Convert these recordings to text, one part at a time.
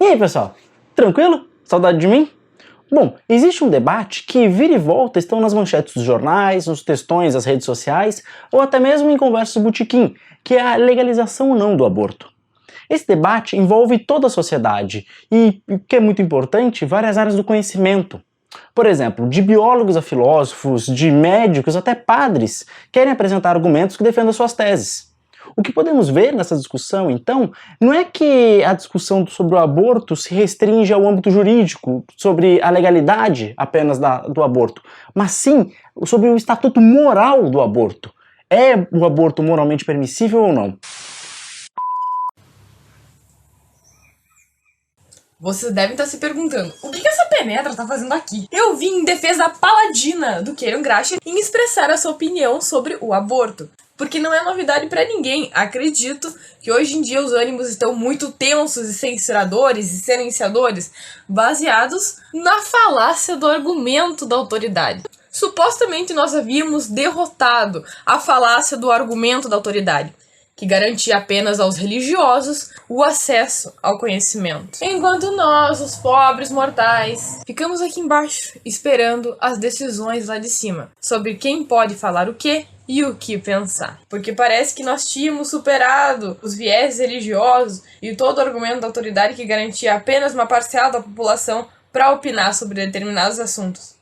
aí, pessoal? Tranquilo? Saudade de mim? Bom, existe um debate que vira e volta estão nas manchetes dos jornais, nos textões das redes sociais ou até mesmo em conversas botequim, que é a legalização ou não do aborto. Esse debate envolve toda a sociedade e, o que é muito importante, várias áreas do conhecimento. Por exemplo, de biólogos a filósofos, de médicos até padres querem apresentar argumentos que defendam suas teses. O que podemos ver nessa discussão, então, não é que a discussão sobre o aborto se restringe ao âmbito jurídico, sobre a legalidade apenas do aborto, mas sim sobre o estatuto moral do aborto. É o aborto moralmente permissível ou não? Vocês devem estar se perguntando, o que essa penetra tá fazendo aqui? Eu vim em defesa paladina do Queiroz Graxa em expressar a sua opinião sobre o aborto. Porque não é novidade pra ninguém. Acredito que hoje em dia os ânimos estão muito tensos e censuradores e silenciadores, baseados na falácia do argumento da autoridade. Supostamente nós havíamos derrotado a falácia do argumento da autoridade, que garantia apenas aos religiosos o acesso ao conhecimento. Enquanto nós, os pobres mortais, ficamos aqui embaixo esperando as decisões lá de cima sobre quem pode falar o quê e o que pensar. Porque parece que nós tínhamos superado os viés religiosos e todo o argumento da autoridade que garantia apenas uma parcela da população para opinar sobre determinados assuntos.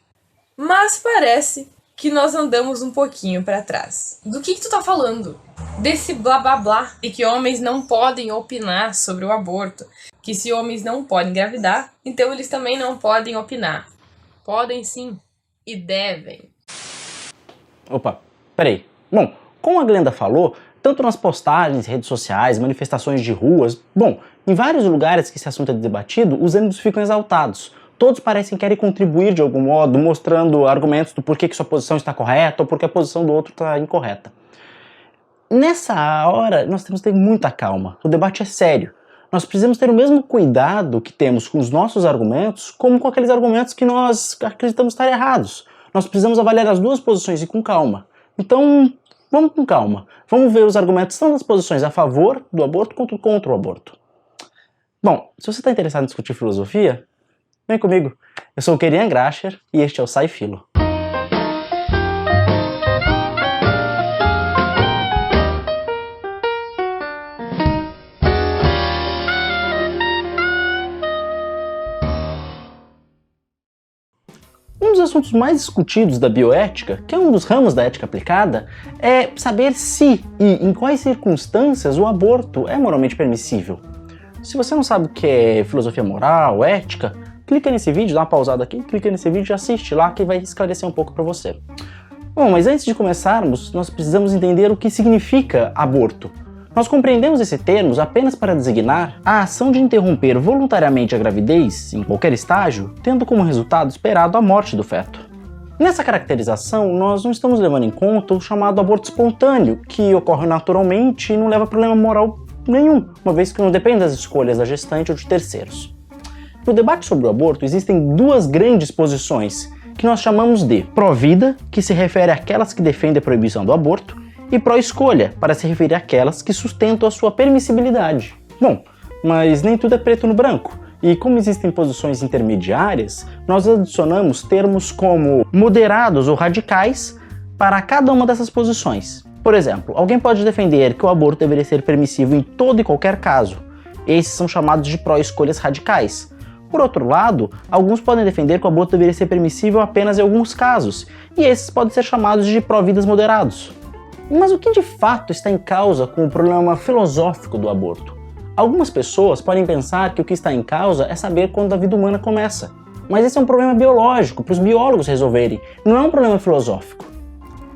Mas parece que nós andamos um pouquinho para trás. Do que tu tá falando? Desse blá blá blá e que homens não podem opinar sobre o aborto, que se homens não podem engravidar, então eles também não podem opinar. Podem sim e devem. Opa, peraí. Bom, como a Glenda falou, tanto nas postagens, redes sociais, manifestações de ruas, bom, em vários lugares que esse assunto é debatido, os ânimos ficam exaltados. Todos parecem querer contribuir de algum modo, mostrando argumentos do porquê que sua posição está correta ou porque a posição do outro está incorreta. Nessa hora, nós temos que ter muita calma. O debate é sério. Nós precisamos ter o mesmo cuidado que temos com os nossos argumentos, como com aqueles argumentos que nós acreditamos estar errados. Nós precisamos avaliar as duas posições e com calma. Então, vamos com calma. Vamos ver os argumentos tanto das posições a favor do aborto quanto contra o aborto. Bom, se você está interessado em discutir filosofia, vem comigo. Eu sou o Queiroz Graxa e este é o Sai Filo. Um dos assuntos mais discutidos da bioética, que é um dos ramos da ética aplicada, é saber se e em quais circunstâncias o aborto é moralmente permissível. Se você não sabe o que é filosofia moral, ética, clica nesse vídeo, dá uma pausada aqui, clica nesse vídeo e assiste lá que vai esclarecer um pouco para você. Bom, mas antes de começarmos, nós precisamos entender o que significa aborto. Nós compreendemos esse termo apenas para designar a ação de interromper voluntariamente a gravidez, em qualquer estágio, tendo como resultado esperado a morte do feto. Nessa caracterização, nós não estamos levando em conta o chamado aborto espontâneo, que ocorre naturalmente e não leva a problema moral nenhum, uma vez que não depende das escolhas da gestante ou de terceiros. No debate sobre o aborto, existem duas grandes posições, que nós chamamos de pró-vida, que se refere àquelas que defendem a proibição do aborto, e pró-escolha, para se referir àquelas que sustentam a sua permissibilidade. Bom, mas nem tudo é preto no branco, e como existem posições intermediárias, nós adicionamos termos como moderados ou radicais para cada uma dessas posições. Por exemplo, alguém pode defender que o aborto deveria ser permissivo em todo e qualquer caso. Esses são chamados de pró-escolhas radicais. Por outro lado, alguns podem defender que o aborto deveria ser permissível apenas em alguns casos, e esses podem ser chamados de pró-vidas moderados. Mas o que de fato está em causa com o problema filosófico do aborto? Algumas pessoas podem pensar que o que está em causa é saber quando a vida humana começa. Mas esse é um problema biológico, para os biólogos resolverem, não é um problema filosófico.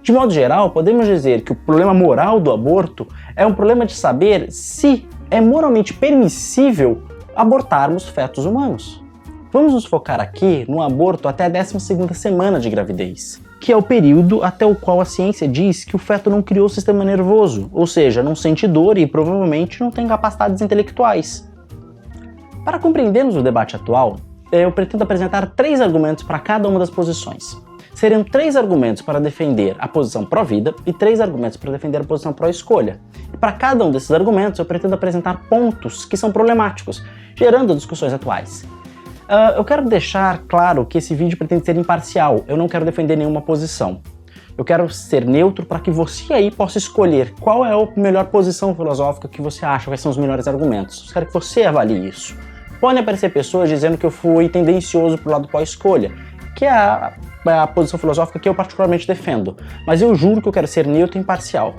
De modo geral, podemos dizer que o problema moral do aborto é um problema de saber se é moralmente permissível abortarmos fetos humanos. Vamos nos focar aqui no aborto até a 12ª semana de gravidez, que é o período até o qual a ciência diz que o feto não criou o sistema nervoso, ou seja, não sente dor e provavelmente não tem capacidades intelectuais. Para compreendermos o debate atual, eu pretendo apresentar 3 argumentos para cada uma das posições. seriam 3 argumentos para defender a posição pró-vida e 3 argumentos para defender a posição pró-escolha. E para cada um desses argumentos eu pretendo apresentar pontos que são problemáticos, gerando discussões atuais. Eu quero deixar claro que esse vídeo pretende ser imparcial, eu não quero defender nenhuma posição. Eu quero ser neutro para que você aí possa escolher qual é a melhor posição filosófica que você acha, quais são os melhores argumentos. Eu quero que você avalie isso. Podem aparecer pessoas dizendo que eu fui tendencioso para o lado pós-escolha, que é a posição filosófica que eu particularmente defendo, mas eu juro que eu quero ser neutro e imparcial.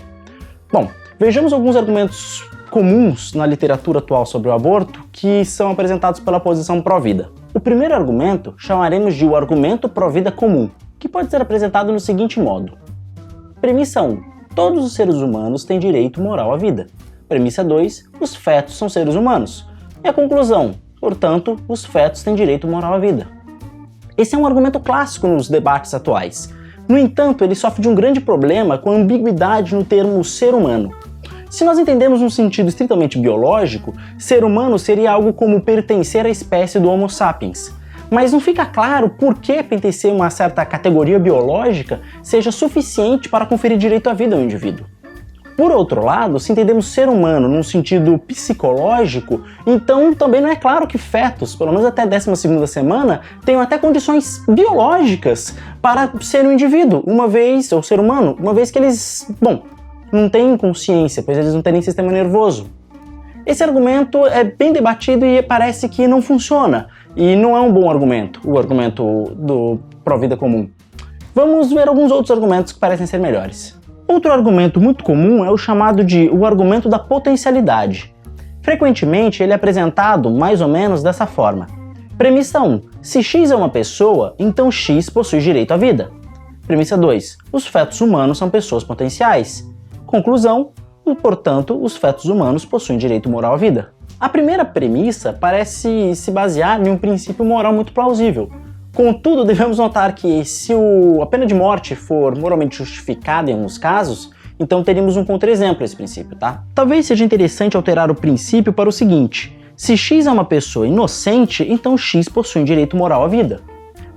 Bom, vejamos alguns argumentos comuns na literatura atual sobre o aborto que são apresentados pela posição pró-vida. O primeiro argumento chamaremos de o argumento pró-vida comum, que pode ser apresentado no seguinte modo. Premissa 1. Todos os seres humanos têm direito moral à vida. Premissa 2. Os fetos são seres humanos. E a conclusão. Portanto, os fetos têm direito moral à vida. Esse é um argumento clássico nos debates atuais. No entanto, ele sofre de um grande problema com a ambiguidade no termo ser humano. Se nós entendemos um sentido estritamente biológico, ser humano seria algo como pertencer à espécie do Homo sapiens. Mas não fica claro por que pertencer a uma certa categoria biológica seja suficiente para conferir direito à vida ao indivíduo. Por outro lado, se entendemos ser humano num sentido psicológico, então também não é claro que fetos, pelo menos até a 12ª semana, tenham até condições biológicas para ser um indivíduo, ou ser humano, uma vez que eles, não têm consciência, pois eles não têm nem sistema nervoso. Esse argumento é bem debatido e parece que não funciona, e não é um bom argumento, o argumento do pró-vida comum. Vamos ver alguns outros argumentos que parecem ser melhores. Outro argumento muito comum é o chamado de o argumento da potencialidade. Frequentemente ele é apresentado mais ou menos dessa forma. Premissa 1. Se X é uma pessoa, então X possui direito à vida. Premissa 2. Os fetos humanos são pessoas potenciais. Conclusão. Portanto, os fetos humanos possuem direito moral à vida. A primeira premissa parece se basear em um princípio moral muito plausível. Contudo, devemos notar que se a pena de morte for moralmente justificada em alguns casos, então teríamos um contra-exemplo a esse princípio, tá? Talvez seja interessante alterar o princípio para o seguinte: se X é uma pessoa inocente, então X possui direito moral à vida.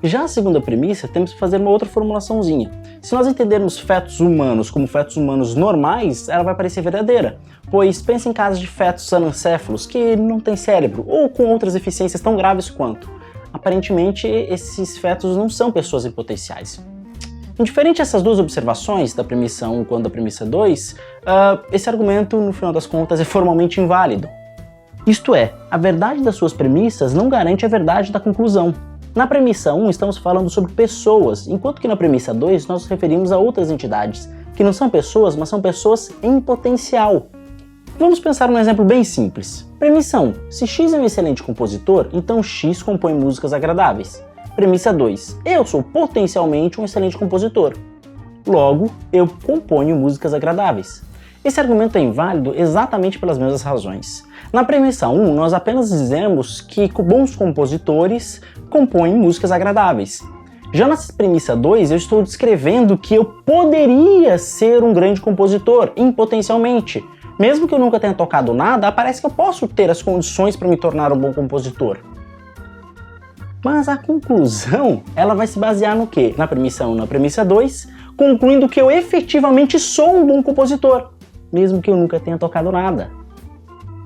Já a segunda premissa, temos que fazer uma outra formulaçãozinha. Se nós entendermos fetos humanos como fetos humanos normais, ela vai parecer verdadeira, pois pense em casos de fetos anencéfalos que não têm cérebro ou com outras deficiências tão graves quanto. Aparentemente, esses fetos não são pessoas impotenciais. Indiferente a essas duas observações, da premissa 1 quanto da premissa 2, esse argumento, no final das contas, é formalmente inválido. Isto é, a verdade das suas premissas não garante a verdade da conclusão. Na premissa 1 estamos falando sobre pessoas, enquanto que na premissa 2 nós nos referimos a outras entidades, que não são pessoas, mas são pessoas em potencial. Vamos pensar num exemplo bem simples. Premissa 1. Se X é um excelente compositor, então X compõe músicas agradáveis. Premissa 2. Eu sou potencialmente um excelente compositor. Logo, eu componho músicas agradáveis. Esse argumento é inválido exatamente pelas mesmas razões. Na premissa 1, nós apenas dizemos que bons compositores compõem músicas agradáveis. Já na premissa 2, eu estou descrevendo que eu poderia ser um grande compositor, potencialmente. Mesmo que eu nunca tenha tocado nada, parece que eu posso ter as condições para me tornar um bom compositor. Mas a conclusão, ela vai se basear no quê? Na premissa 1 e na premissa 2, concluindo que eu efetivamente sou um bom compositor, mesmo que eu nunca tenha tocado nada.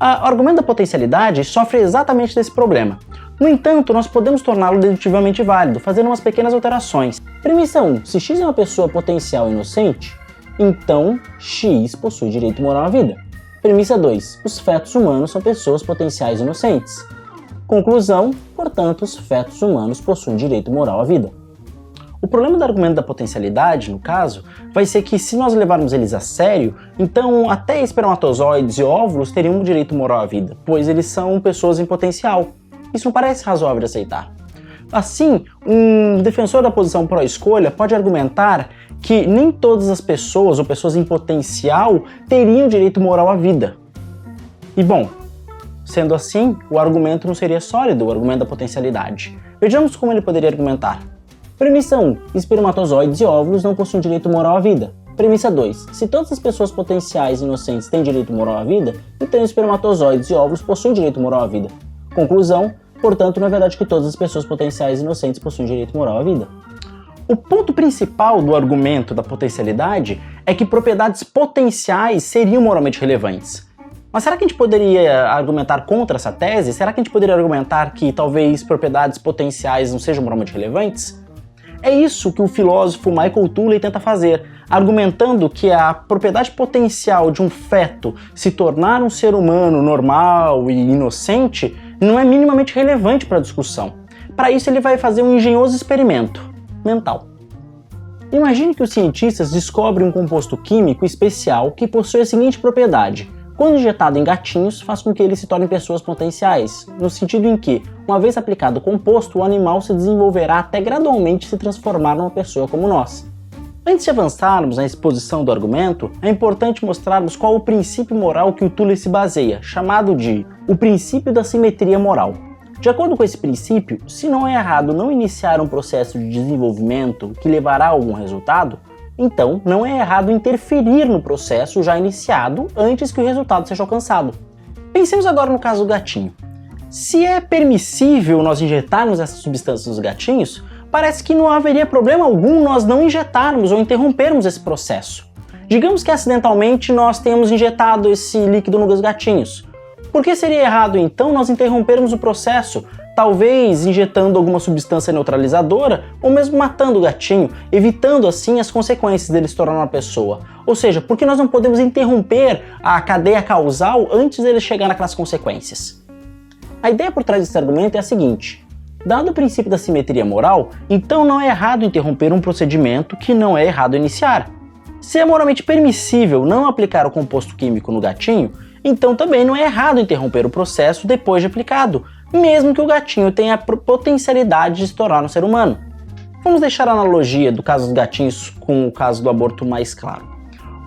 O argumento da potencialidade sofre exatamente desse problema. No entanto, nós podemos torná-lo dedutivamente válido, fazendo umas pequenas alterações. Premissa 1. Se X é uma pessoa potencial inocente, então X possui direito moral à vida. Premissa 2. Os fetos humanos são pessoas potenciais inocentes. Conclusão, portanto, os fetos humanos possuem direito moral à vida. O problema do argumento da potencialidade, no caso, vai ser que se nós levarmos eles a sério, então até espermatozoides e óvulos teriam um direito moral à vida, pois eles são pessoas em potencial. Isso não parece razoável de aceitar. Assim, um defensor da posição pró-escolha pode argumentar que nem todas as pessoas ou pessoas em potencial teriam direito moral à vida. E bom, sendo assim, o argumento não seria sólido, o argumento da potencialidade. Vejamos como ele poderia argumentar. Premissa 1. Espermatozoides e óvulos não possuem direito moral à vida. Premissa 2. Se todas as pessoas potenciais inocentes têm direito moral à vida, então espermatozoides e óvulos possuem direito moral à vida. Conclusão, portanto, não é verdade que todas as pessoas potenciais inocentes possuem direito moral à vida. O ponto principal do argumento da potencialidade é que propriedades potenciais seriam moralmente relevantes. Mas será que a gente poderia argumentar contra essa tese? Será que a gente poderia argumentar que talvez propriedades potenciais não sejam moralmente relevantes? É isso que o filósofo Michael Tooley tenta fazer, argumentando que a propriedade potencial de um feto se tornar um ser humano normal e inocente não é minimamente relevante para a discussão. Para isso ele vai fazer um engenhoso experimento mental. Imagine que os cientistas descobrem um composto químico especial que possui a seguinte propriedade: quando injetado em gatinhos, faz com que eles se tornem pessoas potenciais, no sentido em que, uma vez aplicado o composto, o animal se desenvolverá até gradualmente se transformar numa pessoa como nós. Antes de avançarmos na exposição do argumento, é importante mostrarmos qual o princípio moral que o Tooley se baseia, chamado de o princípio da simetria moral. De acordo com esse princípio, se não é errado não iniciar um processo de desenvolvimento que levará a algum resultado, então não é errado interferir no processo já iniciado antes que o resultado seja alcançado. Pensemos agora no caso do gatinho. Se é permissível nós injetarmos essas substâncias nos gatinhos, parece que não haveria problema algum nós não injetarmos ou interrompermos esse processo. Digamos que acidentalmente nós tenhamos injetado esse líquido nos gatinhos. Por que seria errado então nós interrompermos o processo, talvez injetando alguma substância neutralizadora ou mesmo matando o gatinho, evitando assim as consequências dele se tornar uma pessoa? Ou seja, por que nós não podemos interromper a cadeia causal antes dele chegar naquelas consequências? A ideia por trás desse argumento é a seguinte: dado o princípio da simetria moral, então não é errado interromper um procedimento que não é errado iniciar. Se é moralmente permissível não aplicar o composto químico no gatinho, então também não é errado interromper o processo depois de aplicado, mesmo que o gatinho tenha a potencialidade de se tornar um ser humano. Vamos deixar a analogia do caso dos gatinhos com o caso do aborto mais claro.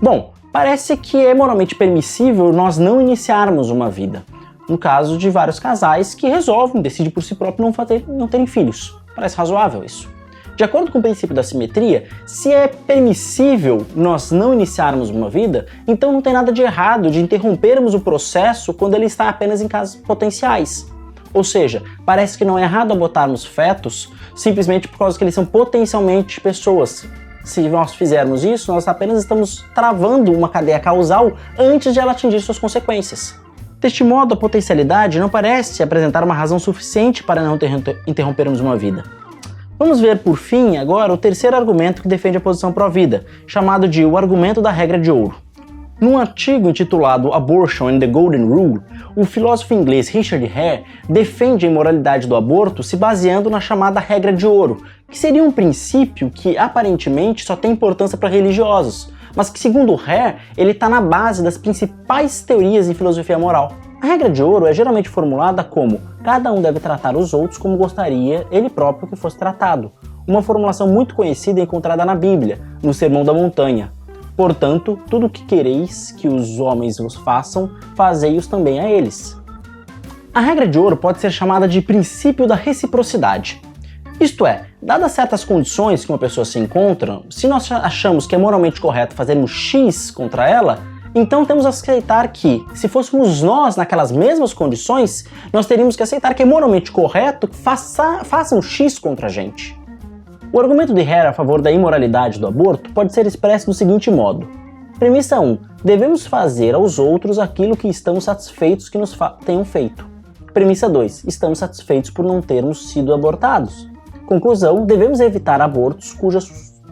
Bom, parece que é moralmente permissível nós não iniciarmos uma vida. No caso de vários casais que decidem por si próprios não terem filhos. Parece razoável isso. De acordo com o princípio da simetria, se é permissível nós não iniciarmos uma vida, então não tem nada de errado de interrompermos o processo quando ele está apenas em casos potenciais. Ou seja, parece que não é errado abortarmos fetos simplesmente por causa que eles são potencialmente pessoas. Se nós fizermos isso, nós apenas estamos travando uma cadeia causal antes de ela atingir suas consequências. Deste modo, a potencialidade não parece apresentar uma razão suficiente para não interrompermos uma vida. Vamos ver, por fim, agora o terceiro argumento que defende a posição pró-vida, chamado de o argumento da regra de ouro. Num artigo intitulado Abortion and the Golden Rule, o filósofo inglês Richard Hare defende a imoralidade do aborto se baseando na chamada regra de ouro, que seria um princípio que aparentemente só tem importância para religiosos, mas que, segundo Hare, ele está na base das principais teorias em filosofia moral. A regra de ouro é geralmente formulada como cada um deve tratar os outros como gostaria ele próprio que fosse tratado, uma formulação muito conhecida e encontrada na Bíblia, no Sermão da Montanha. Portanto, tudo o que quereis que os homens vos façam, fazei-os também a eles. A regra de ouro pode ser chamada de princípio da reciprocidade. Isto é, dadas certas condições que uma pessoa se encontra, se nós achamos que é moralmente correto fazermos X contra ela, então temos a aceitar que, se fôssemos nós naquelas mesmas condições, nós teríamos que aceitar que é moralmente correto que façam X contra a gente. O argumento de Hare a favor da imoralidade do aborto pode ser expresso do seguinte modo. Premissa 1. Devemos fazer aos outros aquilo que estamos satisfeitos que nos tenham feito. Premissa 2. Estamos satisfeitos por não termos sido abortados. Conclusão. Devemos evitar abortos cuja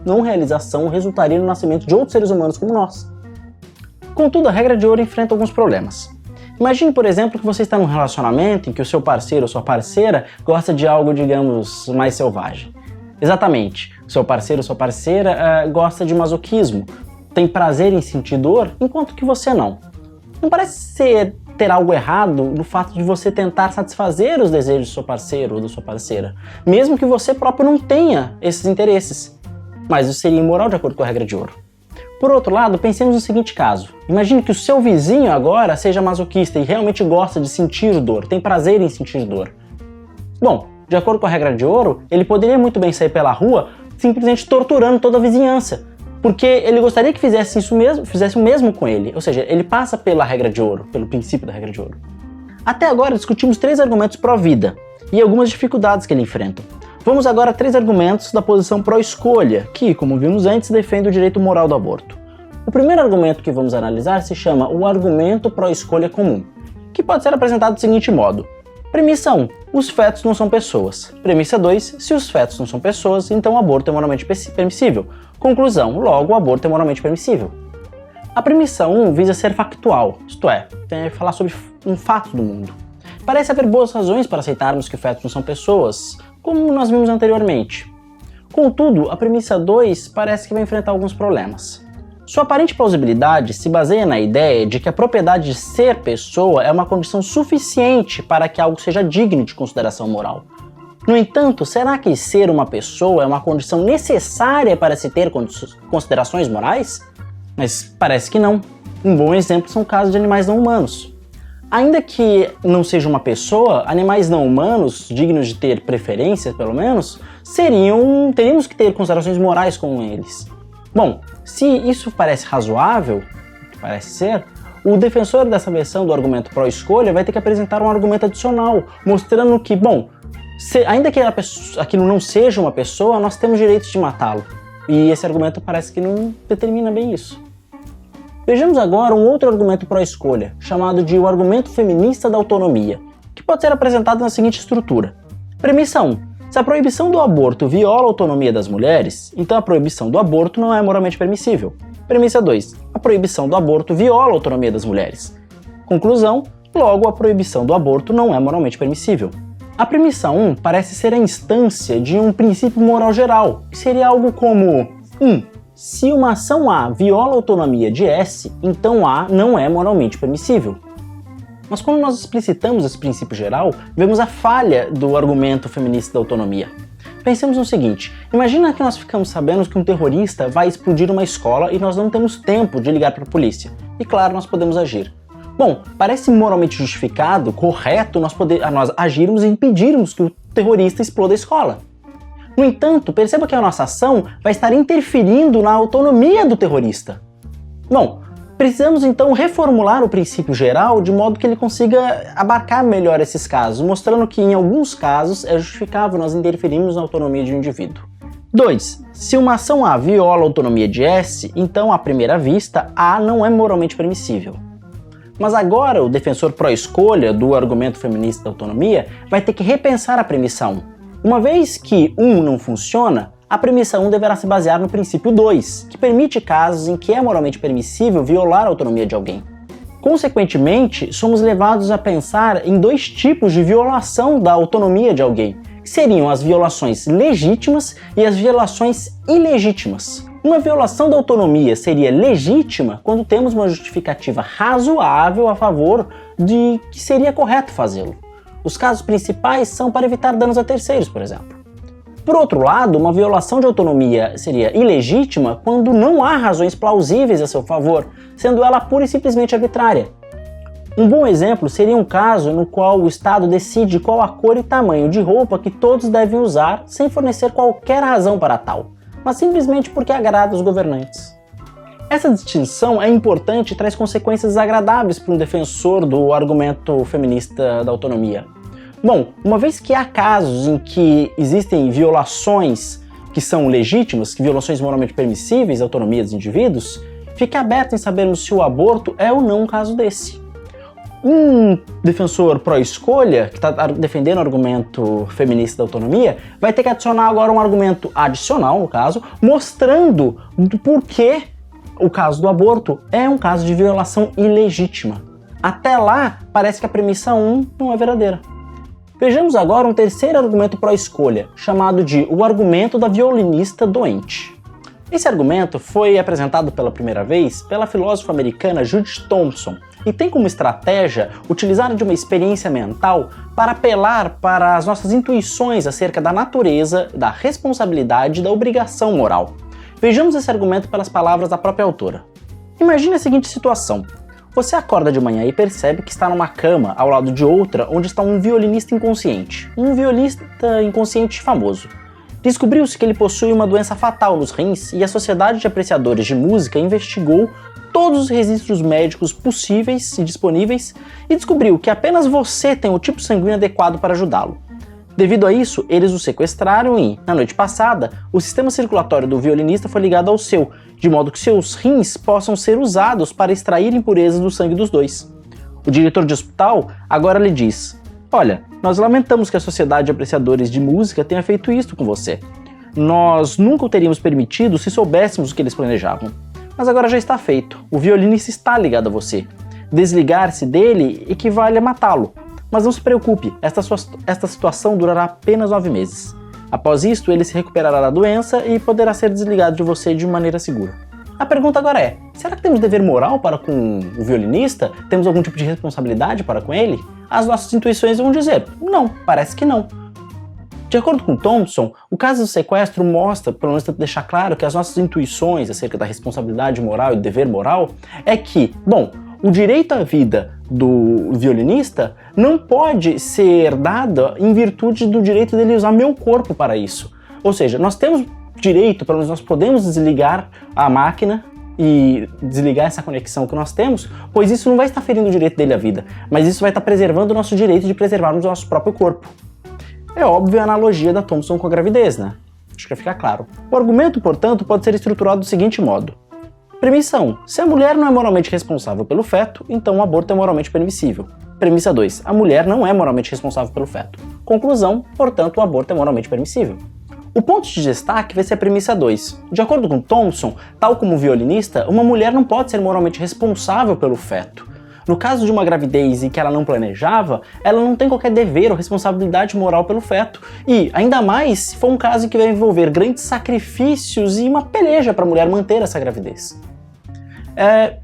não realização resultaria no nascimento de outros seres humanos como nós. Contudo, a regra de ouro enfrenta alguns problemas. Imagine, por exemplo, que você está num relacionamento em que o seu parceiro ou sua parceira gosta de algo, digamos, mais selvagem. Exatamente, o seu parceiro ou sua parceira gosta de masoquismo, tem prazer em sentir dor, enquanto que você não. Não parece ter algo errado no fato de você tentar satisfazer os desejos do seu parceiro ou da sua parceira, mesmo que você próprio não tenha esses interesses. Mas isso seria imoral de acordo com a regra de ouro. Por outro lado, pensemos no seguinte caso. Imagine que o seu vizinho agora seja masoquista e realmente gosta de sentir dor, tem prazer em sentir dor. Bom, de acordo com a regra de ouro, ele poderia muito bem sair pela rua simplesmente torturando toda a vizinhança, porque ele gostaria que fizesse o mesmo com ele, ou seja, ele passa pela regra de ouro, pelo princípio da regra de ouro. Até agora discutimos 3 argumentos pró-vida e algumas dificuldades que ele enfrenta. Vamos agora a 3 argumentos da posição pró-escolha, que, como vimos antes, defende o direito moral do aborto. O primeiro argumento que vamos analisar se chama o argumento pró-escolha comum, que pode ser apresentado do seguinte modo. Premissa 1. Os fetos não são pessoas. Premissa 2. Se os fetos não são pessoas, então o aborto é moralmente permissível. Conclusão. Logo, o aborto é moralmente permissível. A premissa 1 visa ser factual, isto é, falar sobre um fato do mundo. Parece haver boas razões para aceitarmos que fetos não são pessoas, como nós vimos anteriormente. Contudo, a premissa 2 parece que vai enfrentar alguns problemas. Sua aparente plausibilidade se baseia na ideia de que a propriedade de ser pessoa é uma condição suficiente para que algo seja digno de consideração moral. No entanto, será que ser uma pessoa é uma condição necessária para se ter considerações morais? Mas parece que não. Um bom exemplo são casos de animais não humanos. Ainda que não seja uma pessoa, animais não humanos, dignos de ter preferência pelo menos, teríamos que ter considerações morais com eles. Bom, se isso parece razoável, parece ser, o defensor dessa versão do argumento pró-escolha vai ter que apresentar um argumento adicional, mostrando que, ainda que aquilo não seja uma pessoa, nós temos direito de matá-lo. E esse argumento parece que não determina bem isso. Vejamos agora um outro argumento pró-escolha, chamado de o argumento feminista da autonomia, que pode ser apresentado na seguinte estrutura. Premissa 1. Se a proibição do aborto viola a autonomia das mulheres, então a proibição do aborto não é moralmente permissível. Premissa 2. A proibição do aborto viola a autonomia das mulheres. Conclusão. Logo, a proibição do aborto não é moralmente permissível. A premissa 1 parece ser a instância de um princípio moral geral, que seria algo como 1. Se uma ação A viola a autonomia de S, então A não é moralmente permissível. Mas quando nós explicitamos esse princípio geral, vemos a falha do argumento feminista da autonomia. Pensemos no seguinte, imagina que nós ficamos sabendo que um terrorista vai explodir uma escola e nós não temos tempo de ligar para a polícia. E claro, nós podemos agir. Bom, parece moralmente justificado, correto, nós agirmos e impedirmos que o terrorista exploda a escola. No entanto, perceba que a nossa ação vai estar interferindo na autonomia do terrorista. Bom, precisamos então reformular o princípio geral de modo que ele consiga abarcar melhor esses casos, mostrando que em alguns casos é justificável nós interferirmos na autonomia de um indivíduo. 2. Se uma ação A viola a autonomia de S, então à primeira vista A não é moralmente permissível. Mas agora o defensor pró-escolha do argumento feminista da autonomia vai ter que repensar a premissa 1. Uma vez que 1 não funciona, a premissa 1 deverá se basear no princípio 2, que permite casos em que é moralmente permissível violar a autonomia de alguém. Consequentemente, somos levados a pensar em 2 tipos de violação da autonomia de alguém, que seriam as violações legítimas e as violações ilegítimas. Uma violação da autonomia seria legítima quando temos uma justificativa razoável a favor de que seria correto fazê-lo. Os casos principais são para evitar danos a terceiros, por exemplo. Por outro lado, uma violação de autonomia seria ilegítima quando não há razões plausíveis a seu favor, sendo ela pura e simplesmente arbitrária. Um bom exemplo seria um caso no qual o Estado decide qual a cor e tamanho de roupa que todos devem usar sem fornecer qualquer razão para tal, mas simplesmente porque agrada os governantes. Essa distinção é importante e traz consequências desagradáveis para um defensor do argumento feminista da autonomia. Bom, uma vez que há casos em que existem violações que são legítimas, que violações moralmente permissíveis à autonomia dos indivíduos, fica aberto em sabermos se o aborto é ou não um caso desse. Um defensor pró-escolha, que está defendendo o argumento feminista da autonomia, vai ter que adicionar agora um argumento adicional, no caso, mostrando do porquê o caso do aborto é um caso de violação ilegítima. Até lá, parece que a premissa 1 não é verdadeira. Vejamos agora um terceiro argumento pró-escolha, chamado de o argumento da violinista doente. Esse argumento foi apresentado pela primeira vez pela filósofa americana Judith Thomson e tem como estratégia utilizar de uma experiência mental para apelar para as nossas intuições acerca da natureza, da responsabilidade e da obrigação moral. Vejamos esse argumento pelas palavras da própria autora. Imagine a seguinte situação. Você acorda de manhã e percebe que está numa cama ao lado de outra onde está um violinista inconsciente. Um violinista inconsciente famoso. Descobriu-se que ele possui uma doença fatal nos rins e a Sociedade de Apreciadores de Música investigou todos os registros médicos possíveis e disponíveis e descobriu que apenas você tem o tipo sanguíneo adequado para ajudá-lo. Devido a isso, eles o sequestraram e, na noite passada, o sistema circulatório do violinista foi ligado ao seu, de modo que seus rins possam ser usados para extrair impurezas do sangue dos dois. O diretor de hospital agora lhe diz: olha, nós lamentamos que a Sociedade de Apreciadores de Música tenha feito isto com você. Nós nunca o teríamos permitido se soubéssemos o que eles planejavam. Mas agora já está feito. O violinista está ligado a você. Desligar-se dele equivale a matá-lo. Mas não se preocupe, esta situação durará apenas 9 meses. Após isto, ele se recuperará da doença e poderá ser desligado de você de maneira segura. A pergunta agora é: será que temos dever moral para com o violinista? Temos algum tipo de responsabilidade para com ele? As nossas intuições vão dizer: não, parece que não. De acordo com Thompson, o caso do sequestro mostra, pelo menos tenta deixar claro, que as nossas intuições acerca da responsabilidade moral e do dever moral é que, bom, o direito à vida do violinista não pode ser dado em virtude do direito dele usar meu corpo para isso. Ou seja, nós temos direito, pelo menos nós podemos desligar a máquina e desligar essa conexão que nós temos, pois isso não vai estar ferindo o direito dele à vida, mas isso vai estar preservando o nosso direito de preservarmos o nosso próprio corpo. É óbvio a analogia da Thompson com a gravidez, né? Acho que vai ficar claro. O argumento, portanto, pode ser estruturado do seguinte modo. Premissa 1. Se a mulher não é moralmente responsável pelo feto, então o aborto é moralmente permissível. Premissa 2. A mulher não é moralmente responsável pelo feto. Conclusão, portanto, o aborto é moralmente permissível. O ponto de destaque vai ser a premissa 2. De acordo com Thompson, tal como o violinista, uma mulher não pode ser moralmente responsável pelo feto. No caso de uma gravidez em que ela não planejava, ela não tem qualquer dever ou responsabilidade moral pelo feto. E, ainda mais, se for um caso em que vai envolver grandes sacrifícios e uma peleja para a mulher manter essa gravidez.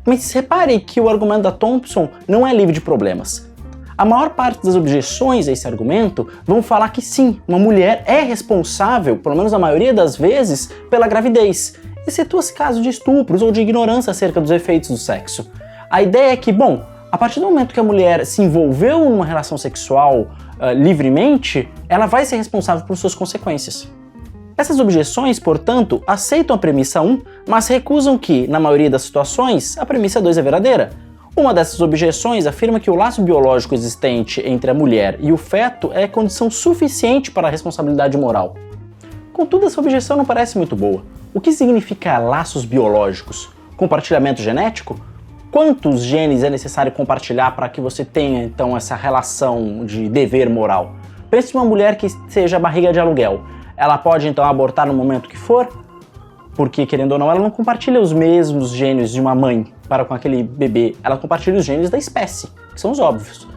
Mas repare que o argumento da Thompson não é livre de problemas. A maior parte das objeções a esse argumento vão falar que sim, uma mulher é responsável, pelo menos a maioria das vezes, pela gravidez. Excetua-se casos de estupros ou de ignorância acerca dos efeitos do sexo. A ideia é que, bom, a partir do momento que a mulher se envolveu numa relação sexual livremente, ela vai ser responsável por suas consequências. Essas objeções, portanto, aceitam a premissa 1, mas recusam que, na maioria das situações, a premissa 2 é verdadeira. Uma dessas objeções afirma que o laço biológico existente entre a mulher e o feto é condição suficiente para a responsabilidade moral. Contudo, essa objeção não parece muito boa. O que significa laços biológicos? Compartilhamento genético? Quantos genes é necessário compartilhar para que você tenha, então, essa relação de dever moral? Pense em uma mulher que seja barriga de aluguel. Ela pode, então, abortar no momento que for? Porque, querendo ou não, ela não compartilha os mesmos genes de uma mãe para com aquele bebê. Ela compartilha os genes da espécie, que são os óbvios.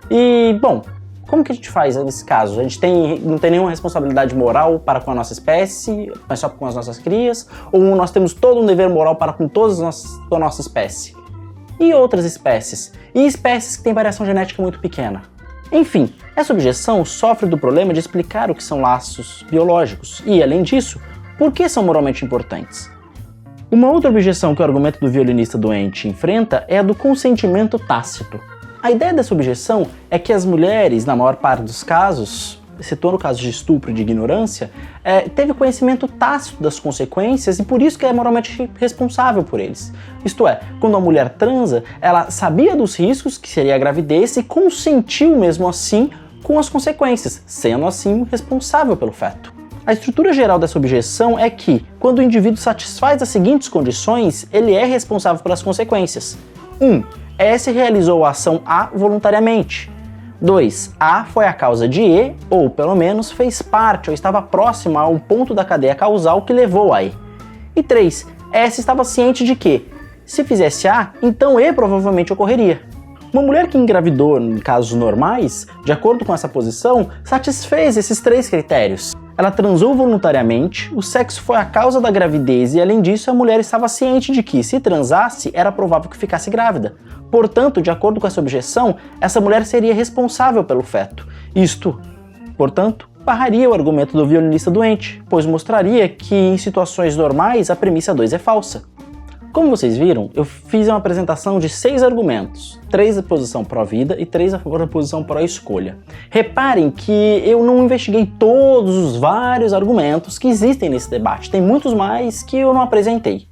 E, bom, como que a gente faz nesse caso? A gente não tem nenhuma responsabilidade moral para com a nossa espécie, mas só com as nossas crias? Ou nós temos todo um dever moral para com toda a nossa espécie? E outras espécies? E espécies que têm variação genética muito pequena? Enfim, essa objeção sofre do problema de explicar o que são laços biológicos e, além disso, por que são moralmente importantes. Uma outra objeção que o argumento do violinista doente enfrenta é a do consentimento tácito. A ideia dessa objeção é que as mulheres, na maior parte dos casos, excetuando casos de estupro e de ignorância, teve conhecimento tácito das consequências e por isso que é moralmente responsável por eles. Isto é, quando a mulher transa, ela sabia dos riscos, que seria a gravidez, e consentiu mesmo assim com as consequências, sendo assim responsável pelo feto. A estrutura geral dessa objeção é que, quando o indivíduo satisfaz as seguintes condições, ele é responsável pelas consequências. 1. S realizou a ação A voluntariamente. 2. A foi a causa de E, ou pelo menos fez parte ou estava próximo a um ponto da cadeia causal que levou a E. E 3. S estava ciente de que, se fizesse A, então E provavelmente ocorreria. Uma mulher que engravidou em casos normais, de acordo com essa posição, satisfez esses 3 critérios. Ela transou voluntariamente, o sexo foi a causa da gravidez e, além disso, a mulher estava ciente de que, se transasse, era provável que ficasse grávida. Portanto, de acordo com essa objeção, essa mulher seria responsável pelo feto. Isto, portanto, barraria o argumento do violinista doente, pois mostraria que, em situações normais, a premissa 2 é falsa. Como vocês viram, eu fiz uma apresentação de 6 argumentos, 3 da posição pró-vida e 3 a favor da posição pró-escolha. Reparem que eu não investiguei todos os vários argumentos que existem nesse debate, tem muitos mais que eu não apresentei.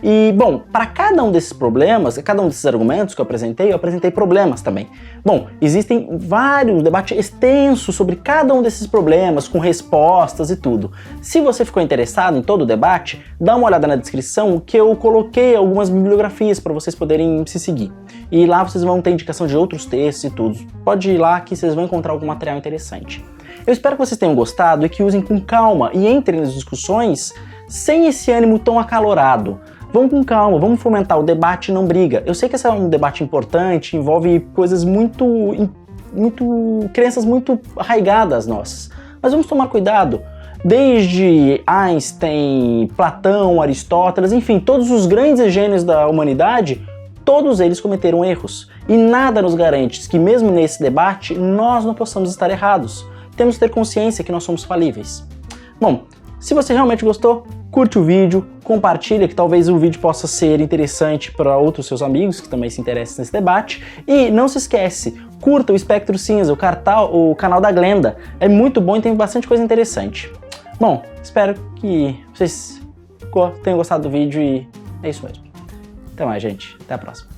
E, bom, para cada um desses problemas, cada um desses argumentos que eu apresentei problemas também. Bom, existem vários debates extensos sobre cada um desses problemas, com respostas e tudo. Se você ficou interessado em todo o debate, dá uma olhada na descrição que eu coloquei algumas bibliografias para vocês poderem se seguir. E lá vocês vão ter indicação de outros textos e tudo. Pode ir lá que vocês vão encontrar algum material interessante. Eu espero que vocês tenham gostado e que usem com calma e entrem nas discussões sem esse ânimo tão acalorado. Vamos com calma, vamos fomentar o debate e não briga. Eu sei que esse é um debate importante, envolve coisas crenças muito arraigadas nossas. Mas vamos tomar cuidado. Desde Einstein, Platão, Aristóteles, enfim, todos os grandes gênios da humanidade, todos eles cometeram erros. E nada nos garante que mesmo nesse debate nós não possamos estar errados. Temos que ter consciência que nós somos falíveis. Bom, se você realmente gostou, curte o vídeo, compartilha que talvez o vídeo possa ser interessante para outros seus amigos que também se interessam nesse debate. E não se esquece, curta o Espectro Cinza, o canal da Glenda. É muito bom e tem bastante coisa interessante. Bom, espero que vocês tenham gostado do vídeo e é isso mesmo. Até mais, gente. Até a próxima.